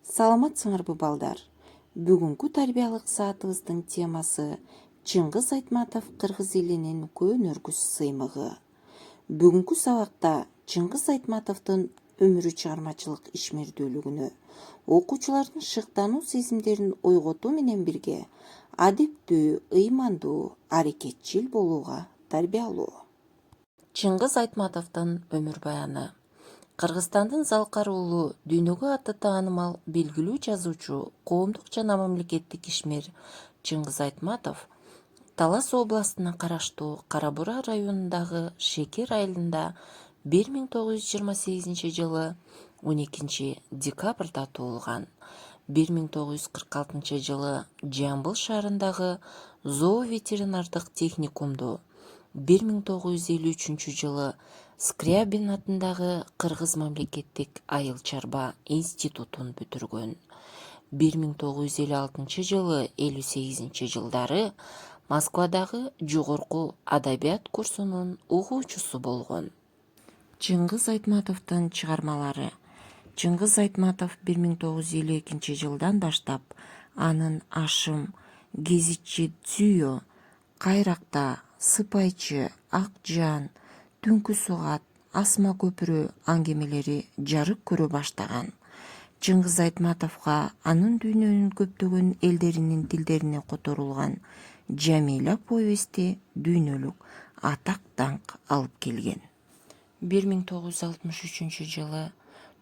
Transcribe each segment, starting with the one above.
Саламатсыңарбы балдар. Бүгүнкү тарбиялык саатыбыздын темасы Чыңгыз Айтматов кыргыз элинин көөнөргүс сыймыгы. Бүгүнкү сабакта Чыңгыз Айтматовдун өмүрү чыгармачылык ишмердүүлүгүнө, окуучулардын шыктануу сезимдерин ойготуу менен бирге адептүү, ыймандуу, аракетчил болууга тарбиялоо. Чыңгыз Айтматовдун өмүр баяны. Кыргызстандын Залкар уулу дүйнөгө аты таанымал белгилүү жазуучу, коомдук жана мамлекеттик ишмер Чыңгыз Айтматов Талас областына караштуу Кара Бура районундагы Шекер айылында 1928 жылы 12 декабрда туулган. 1946 жылы Жамбыл шаарындагы зооветеринардык техникумду, 1953 жылы Скрябин атындагы Кыргыз мамлекеттик айыл чарба институтун бүтүргөн. 1956 жылы 58 жылдары Москвадагы жогорку адабият курсунун угуучусу болгон. Чыңгыз Айтматовдун чыгармалары. Чыңгыз Айтматов 1952 жылдан баштап анын Ашым, Гезитчи Дзүйө, Кайракта, Сыпайчы, Ак жан, Түнкү сугат, Асма көпүрө аңгемелери жарык көрө баштаган. Чыңгыз Айтматовго анын дүйнөнүн көптөгөн элдеринин тилдерине которулган Жамиля повести дүйнөлүк атак даңк алып келген. 1963 жылы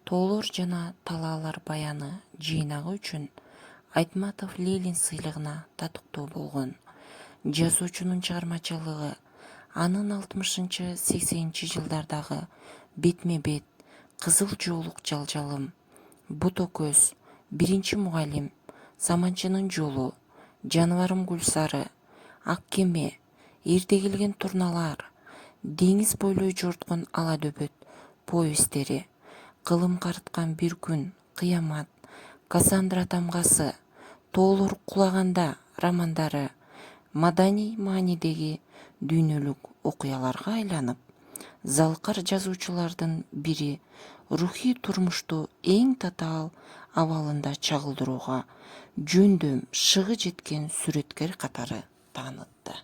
Тоолор жана талаалар баяны жыйнагы үчүн Айтматов Ленин сыйлыгына татыктуу болгон. Жазуучунун чыгармачылыгы анын 60-80 жылдардагы Бетме-бет, Кызыл жоолук жалжалым, Буто көз, Биринчи мугалим, Саманчынын жолу, Жаныбарым Гүлсары, Ак кеме, Эрте келген турналар, Деңиз бойлой жорткон ала дөбөт повесттери, Кылым карыткан бир күн, Кыямат, Кассандра тамгасы, Тоолор кулаганда романдары маданий маанидеги дүйнөлүк окуяларга айланып, залкар жазуучулардын бири рухий турмушту эң татаал абалында чагылдырууга жөндөм шыгы жеткен сүрөткер катары таанытты.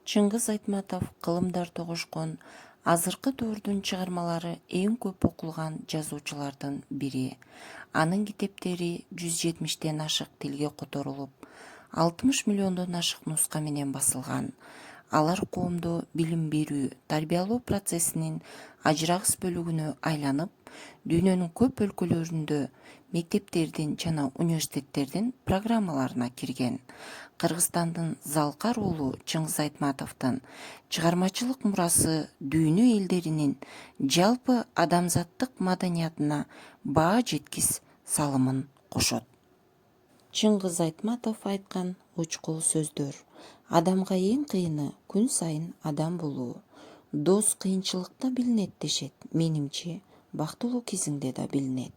Чыңгыз Айтматов кылымдар тогушкон азыркы дöөрдүн чыгармалары эң көп окулган жазуучулардын бири. Анын китептери 170ден ашык тилге которулуп, 60 миллиондон ашык нуска менен басылган. Алар коомду билим берүү, тарбиялоо процессинин ажырагыс бөлүгүнө айланып, дүйнөнүн көп өлкөлөрүндө мектептердин жана университеттердин программаларына кирген. Кыргызстандын Залкар уулу Чыңгыз Айтматовдун чыгармачылык мурасы дүйнө элдеринин жалпы адамзаттык маданиятына баа жеткис салымын кошот. Чыңгыз Айтматов айткан учкул сөздөр. Адамга эң кыйыны күн сайын адам болуу. Дос кыйынчылыкта билинет дешет. Менимче, бактылуу кезиңде да билинет.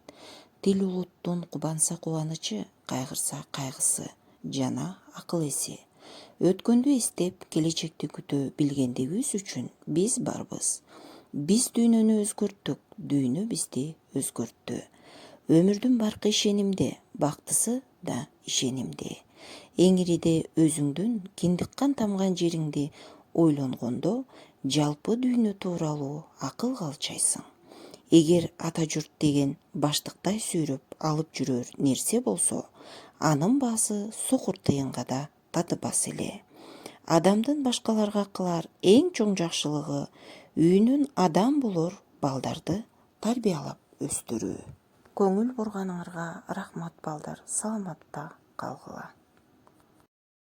Тил улуттун кубанса кубанычы, кайгырса кайгысы жана акыл эси. Өткөндү эстеп, келечекти күтө билгендигибиз үчүн биз барбыз. Биз дүйнөнү өзгөрттүк, дүйнө бизди өзгөрттү. Өмүрдүн баркы ишенимде, бактысы да ишенимде. Эңириде өзүңдүн киндик-кан тамган жериңди ойлонгондо, жалпы дүйнө тууралуу акыл калчайсың. Эгер ата журт деген баштыктай сүйрөп алып жүрөр нерсе болсо, анын баасы сукур тыйынга да татыбас эле. Адамдын башкаларга кылар эң чоң жакшылыгы үйүнүн адам болор балдарды тарбиялап өстүрүү. Көңүл бурганыңарга рахмат балдар, саламатта калгыла.